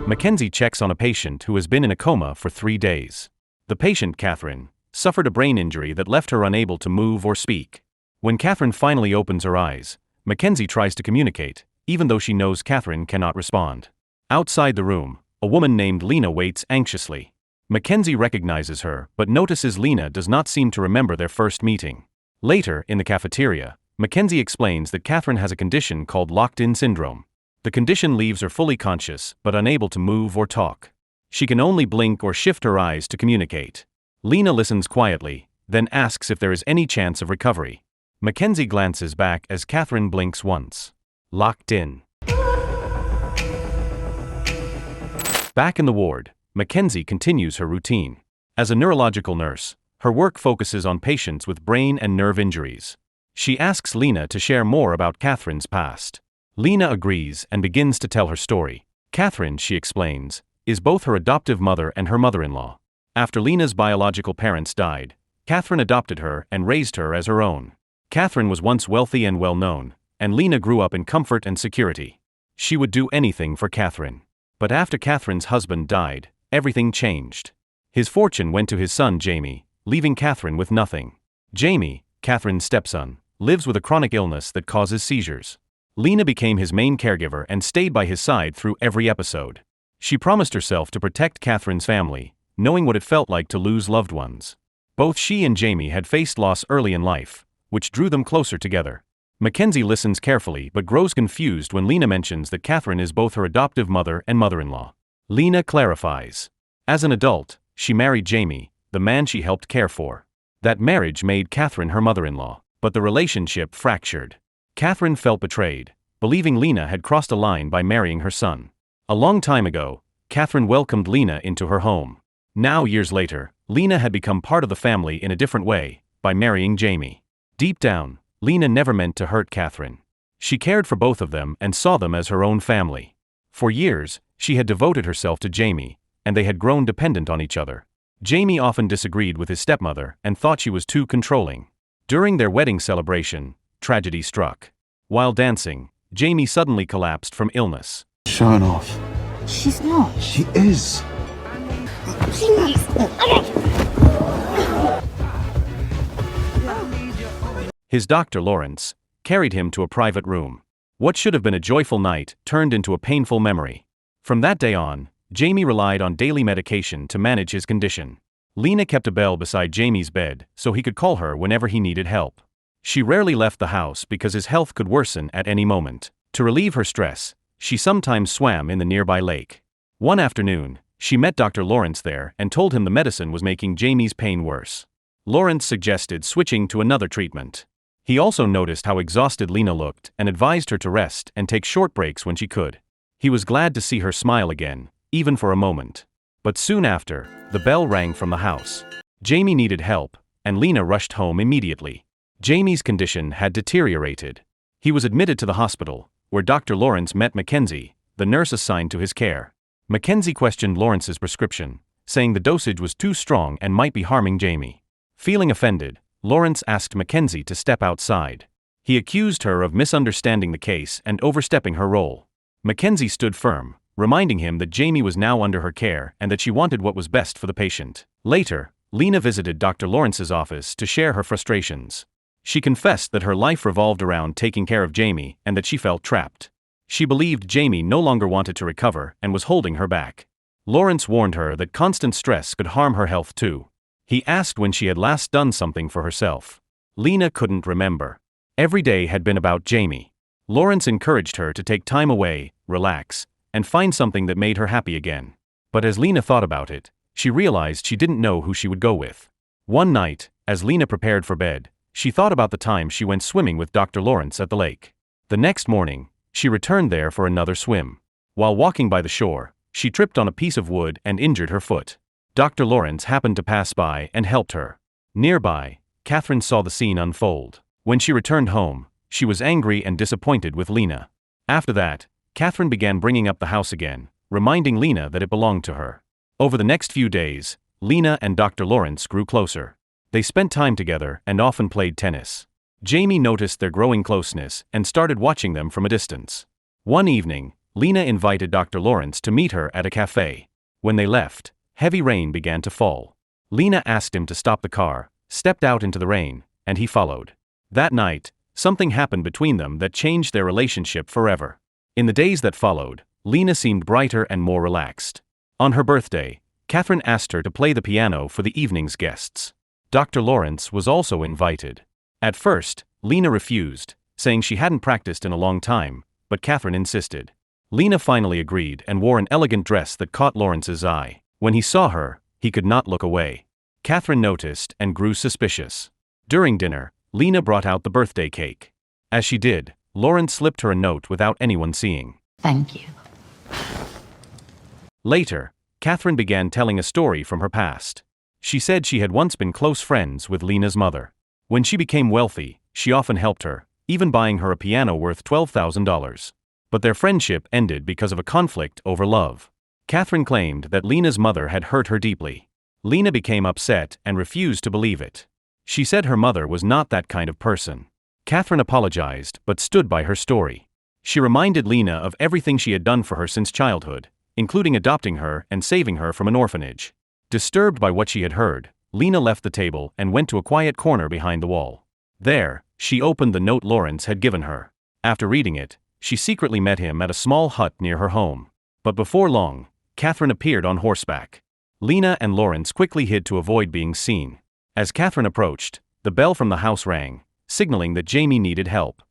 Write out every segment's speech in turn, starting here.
Mackenzie checks on a patient who has been in a coma for 3 days. The patient, Catherine, suffered a brain injury that left her unable to move or speak. When Catherine finally opens her eyes, Mackenzie tries to communicate, even though she knows Catherine cannot respond. Outside the room, a woman named Lena waits anxiously. Mackenzie recognizes her but notices Lena does not seem to remember their first meeting. Later, in the cafeteria, Mackenzie explains that Catherine has a condition called locked-in syndrome. The condition leaves her fully conscious but unable to move or talk. She can only blink or shift her eyes to communicate. Lena listens quietly, then asks if there is any chance of recovery. Mackenzie glances back as Catherine blinks once. Locked in. Back in the ward, Mackenzie continues her routine. As a neurological nurse, her work focuses on patients with brain and nerve injuries. She asks Lena to share more about Catherine's past. Lena agrees and begins to tell her story. Catherine, she explains, is both her adoptive mother and her mother-in-law. After Lena's biological parents died, Catherine adopted her and raised her as her own. Catherine was once wealthy and well-known, and Lena grew up in comfort and security. She would do anything for Catherine. But after Catherine's husband died, everything changed. His fortune went to his son Jaime, leaving Catherine with nothing. Jaime, Catherine's stepson, lives with a chronic illness that causes seizures. Lena became his main caregiver and stayed by his side through every episode. She promised herself to protect Catherine's family, knowing what it felt like to lose loved ones. Both she and Jaime had faced loss early in life, which drew them closer together. Mackenzie listens carefully but grows confused when Lena mentions that Catherine is both her adoptive mother and mother-in-law. Lena clarifies. As an adult, she married Jaime, the man she helped care for. That marriage made Catherine her mother-in-law, but the relationship fractured. Catherine felt betrayed, believing Lena had crossed a line by marrying her son. A long time ago, Catherine welcomed Lena into her home. Now, years later, Lena had become part of the family in a different way, by marrying Jaime. Deep down, Lena never meant to hurt Catherine. She cared for both of them and saw them as her own family. For years, she had devoted herself to Jaime, and they had grown dependent on each other. Jaime often disagreed with his stepmother and thought she was too controlling. During their wedding celebration, tragedy struck. While dancing, Jaime suddenly collapsed from illness. Showing off. She's not. She is. Please. His doctor, Lawrence, carried him to a private room. What should have been a joyful night turned into a painful memory. From that day on, Jaime relied on daily medication to manage his condition. Lena kept a bell beside Jaime's bed so he could call her whenever he needed help. She rarely left the house because his health could worsen at any moment. To relieve her stress, she sometimes swam in the nearby lake. One afternoon, she met Dr. Lawrence there and told him the medicine was making Jaime's pain worse. Lawrence suggested switching to another treatment. He also noticed how exhausted Lena looked and advised her to rest and take short breaks when she could. He was glad to see her smile again, even for a moment. But soon after, the bell rang from the house. Jaime needed help, and Lena rushed home immediately. Jaime's condition had deteriorated. He was admitted to the hospital, where Dr. Lawrence met Mackenzie, the nurse assigned to his care. Mackenzie questioned Lawrence's prescription, saying the dosage was too strong and might be harming Jaime. Feeling offended, Lawrence asked Mackenzie to step outside. He accused her of misunderstanding the case and overstepping her role. Mackenzie stood firm, reminding him that Jaime was now under her care and that she wanted what was best for the patient. Later, Lena visited Dr. Lawrence's office to share her frustrations. She confessed that her life revolved around taking care of Jaime and that she felt trapped. She believed Jaime no longer wanted to recover and was holding her back. Lawrence warned her that constant stress could harm her health too. He asked when she had last done something for herself. Lena couldn't remember. Every day had been about Jaime. Lawrence encouraged her to take time away, relax, and find something that made her happy again. But as Lena thought about it, she realized she didn't know who she would go with. One night, as Lena prepared for bed, she thought about the time she went swimming with Dr. Lawrence at the lake. The next morning, she returned there for another swim. While walking by the shore, she tripped on a piece of wood and injured her foot. Dr. Lawrence happened to pass by and helped her. Nearby, Catherine saw the scene unfold. When she returned home, she was angry and disappointed with Lena. After that, Catherine began bringing up the house again, reminding Lena that it belonged to her. Over the next few days, Lena and Dr. Lawrence grew closer. They spent time together and often played tennis. Jaime noticed their growing closeness and started watching them from a distance. One evening, Lena invited Dr. Lawrence to meet her at a cafe. When they left, heavy rain began to fall. Lena asked him to stop the car, stepped out into the rain, and he followed. That night, something happened between them that changed their relationship forever. In the days that followed, Lena seemed brighter and more relaxed. On her birthday, Catherine asked her to play the piano for the evening's guests. Dr. Lawrence was also invited. At first, Lena refused, saying she hadn't practiced in a long time, but Catherine insisted. Lena finally agreed and wore an elegant dress that caught Lawrence's eye. When he saw her, he could not look away. Catherine noticed and grew suspicious. During dinner, Lena brought out the birthday cake. As she did, Lawrence slipped her a note without anyone seeing. Thank you. Later, Catherine began telling a story from her past. She said she had once been close friends with Lena's mother. When she became wealthy, she often helped her, even buying her a piano worth $12,000. But their friendship ended because of a conflict over love. Catherine claimed that Lena's mother had hurt her deeply. Lena became upset and refused to believe it. She said her mother was not that kind of person. Catherine apologized but stood by her story. She reminded Lena of everything she had done for her since childhood, including adopting her and saving her from an orphanage. Disturbed by what she had heard, Lena left the table and went to a quiet corner behind the wall. There, she opened the note Lawrence had given her. After reading it, she secretly met him at a small hut near her home. But before long, Catherine appeared on horseback. Lena and Lawrence quickly hid to avoid being seen. As Catherine approached, the bell from the house rang, signaling that Jaime needed help.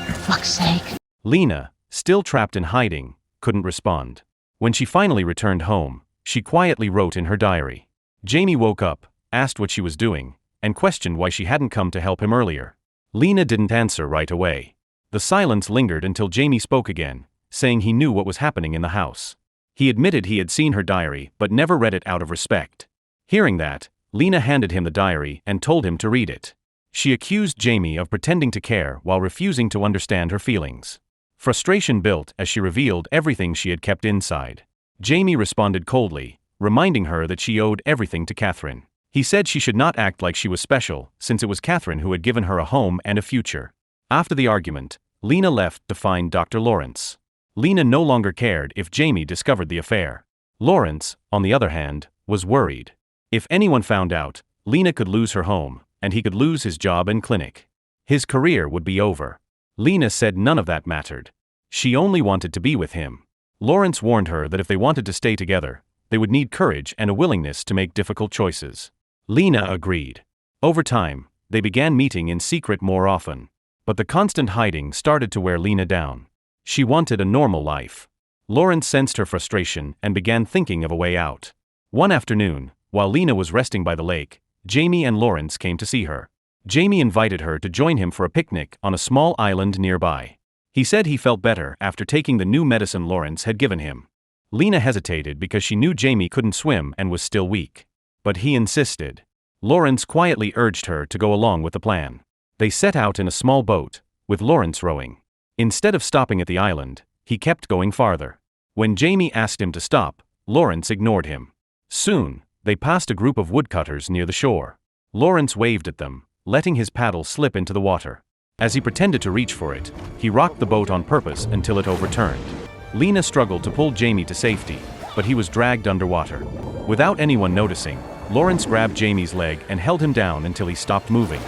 For fuck's sake. Lena, still trapped in hiding, couldn't respond. When she finally returned home, she quietly wrote in her diary. Jaime woke up, asked what she was doing, and questioned why she hadn't come to help him earlier. Lena didn't answer right away. The silence lingered until Jaime spoke again, saying he knew what was happening in the house. He admitted he had seen her diary but never read it out of respect. Hearing that, Lena handed him the diary and told him to read it. She accused Jaime of pretending to care while refusing to understand her feelings. Frustration built as she revealed everything she had kept inside. Jaime responded coldly, reminding her that she owed everything to Catherine. He said she should not act like she was special, since it was Catherine who had given her a home and a future. After the argument, Lena left to find Dr. Lawrence. Lena no longer cared if Jaime discovered the affair. Lawrence, on the other hand, was worried. If anyone found out, Lena could lose her home, and he could lose his job and clinic. His career would be over. Lena said none of that mattered. She only wanted to be with him. Lawrence warned her that if they wanted to stay together, they would need courage and a willingness to make difficult choices. Lena agreed. Over time, they began meeting in secret more often. But the constant hiding started to wear Lena down. She wanted a normal life. Lawrence sensed her frustration and began thinking of a way out. One afternoon, while Lena was resting by the lake, Jaime and Lawrence came to see her. Jaime invited her to join him for a picnic on a small island nearby. He said he felt better after taking the new medicine Lawrence had given him. Lena hesitated because she knew Jaime couldn't swim and was still weak. But he insisted. Lawrence quietly urged her to go along with the plan. They set out in a small boat, with Lawrence rowing. Instead of stopping at the island, he kept going farther. When Jaime asked him to stop, Lawrence ignored him. Soon, they passed a group of woodcutters near the shore. Lawrence waved at them, letting his paddle slip into the water. As he pretended to reach for it, he rocked the boat on purpose until it overturned. Lena struggled to pull Jaime to safety, but he was dragged underwater. Without anyone noticing, Lawrence grabbed Jaime's leg and held him down until he stopped moving.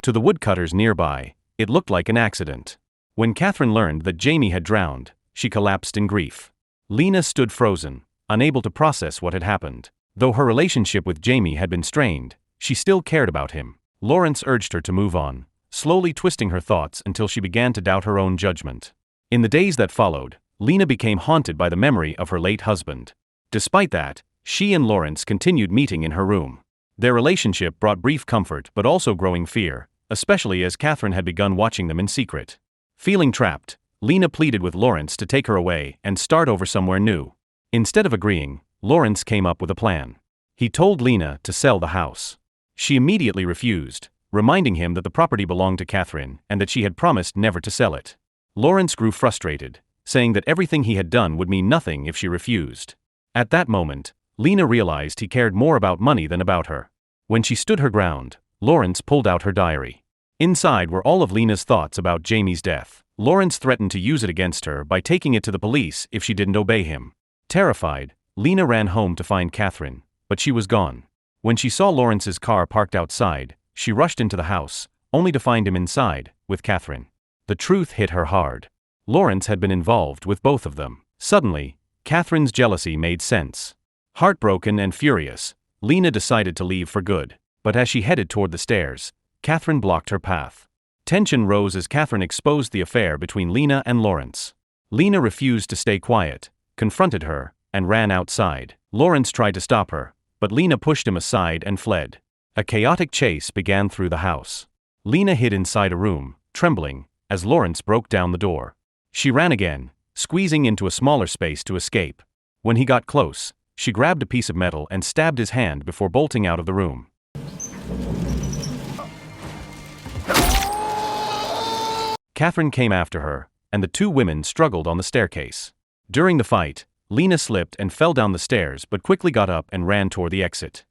To the woodcutters nearby, it looked like an accident. When Catherine learned that Jaime had drowned, she collapsed in grief. Lena stood frozen, unable to process what had happened. Though her relationship with Jaime had been strained, she still cared about him. Lawrence urged her to move on, slowly twisting her thoughts until she began to doubt her own judgment. In the days that followed, Lena became haunted by the memory of her late husband. Despite that, she and Lawrence continued meeting in her room. Their relationship brought brief comfort but also growing fear, especially as Catherine had begun watching them in secret. Feeling trapped, Lena pleaded with Lawrence to take her away and start over somewhere new. Instead of agreeing, Lawrence came up with a plan. He told Lena to sell the house. She immediately refused, reminding him that the property belonged to Catherine and that she had promised never to sell it. Lawrence grew frustrated, saying that everything he had done would mean nothing if she refused. At that moment, Lena realized he cared more about money than about her. When she stood her ground, Lawrence pulled out her diary. Inside were all of Lena's thoughts about Jaime's death. Lawrence threatened to use it against her by taking it to the police if she didn't obey him. Terrified, Lena ran home to find Catherine, but she was gone. When she saw Lawrence's car parked outside, she rushed into the house, only to find him inside, with Catherine. The truth hit her hard. Lawrence had been involved with both of them. Suddenly, Catherine's jealousy made sense. Heartbroken and furious, Lena decided to leave for good. But as she headed toward the stairs, Catherine blocked her path. Tension rose as Catherine exposed the affair between Lena and Lawrence. Lena refused to stay quiet, confronted her, and ran outside. Lawrence tried to stop her, but Lena pushed him aside and fled. A chaotic chase began through the house. Lena hid inside a room, trembling, as Lawrence broke down the door. She ran again, squeezing into a smaller space to escape. When he got close, she grabbed a piece of metal and stabbed his hand before bolting out of the room. Catherine came after her, and the two women struggled on the staircase. During the fight, Lena slipped and fell down the stairs but quickly got up and ran toward the exit.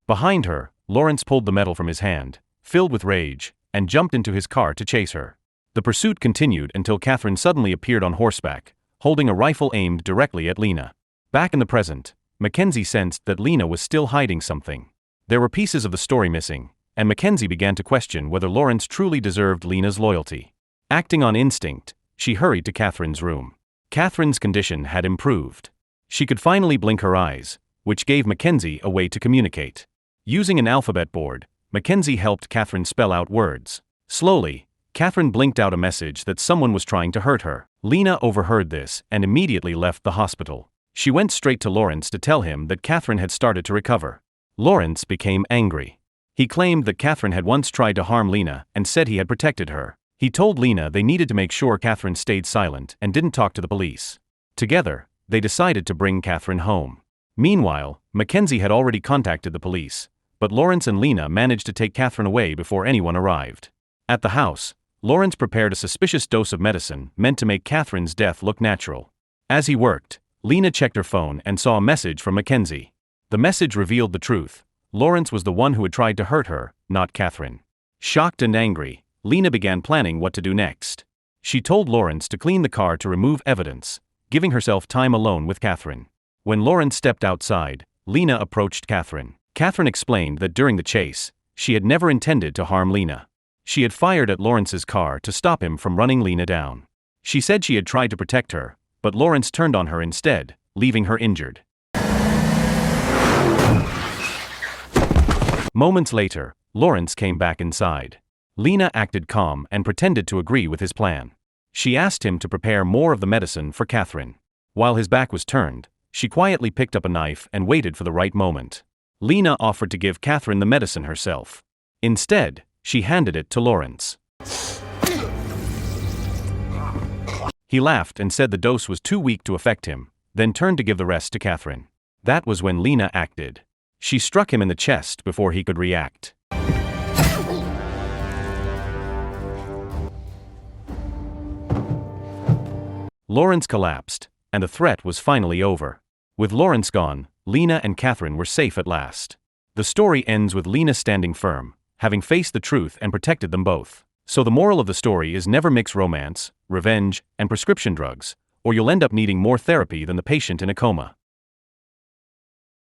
Behind her, Lawrence pulled the metal from his hand, filled with rage, and jumped into his car to chase her. The pursuit continued until Catherine suddenly appeared on horseback, holding a rifle aimed directly at Lena. Back in the present, Mackenzie sensed that Lena was still hiding something. There were pieces of the story missing, and Mackenzie began to question whether Lawrence truly deserved Lena's loyalty. Acting on instinct, she hurried to Catherine's room. Catherine's condition had improved. She could finally blink her eyes, which gave Mackenzie a way to communicate. Using an alphabet board, Mackenzie helped Catherine spell out words. Slowly, Catherine blinked out a message that someone was trying to hurt her. Lena overheard this and immediately left the hospital. She went straight to Lawrence to tell him that Catherine had started to recover. Lawrence became angry. He claimed that Catherine had once tried to harm Lena and said he had protected her. He told Lena they needed to make sure Catherine stayed silent and didn't talk to the police. Together, they decided to bring Catherine home. Meanwhile, Mackenzie had already contacted the police, but Lawrence and Lena managed to take Catherine away before anyone arrived. At the house, Lawrence prepared a suspicious dose of medicine meant to make Catherine's death look natural. As he worked, Lena checked her phone and saw a message from Mackenzie. The message revealed the truth. Lawrence was the one who had tried to hurt her, not Catherine. Shocked and angry, Lena began planning what to do next. She told Lawrence to clean the car to remove evidence, giving herself time alone with Catherine. When Lawrence stepped outside, Lena approached Catherine. Catherine explained that during the chase, she had never intended to harm Lena. She had fired at Lawrence's car to stop him from running Lena down. She said she had tried to protect her, but Lawrence turned on her instead, leaving her injured. Moments later, Lawrence came back inside. Lena acted calm and pretended to agree with his plan. She asked him to prepare more of the medicine for Catherine. While his back was turned, she quietly picked up a knife and waited for the right moment. Lena offered to give Catherine the medicine herself. Instead, she handed it to Lawrence. He laughed and said the dose was too weak to affect him, then turned to give the rest to Catherine. That was when Lena acted. She struck him in the chest before he could react. Lawrence collapsed, and the threat was finally over. With Lawrence gone, Lena and Catherine were safe at last. The story ends with Lena standing firm, having faced the truth and protected them both. So the moral of the story is never mix romance, revenge, and prescription drugs, or you'll end up needing more therapy than the patient in a coma.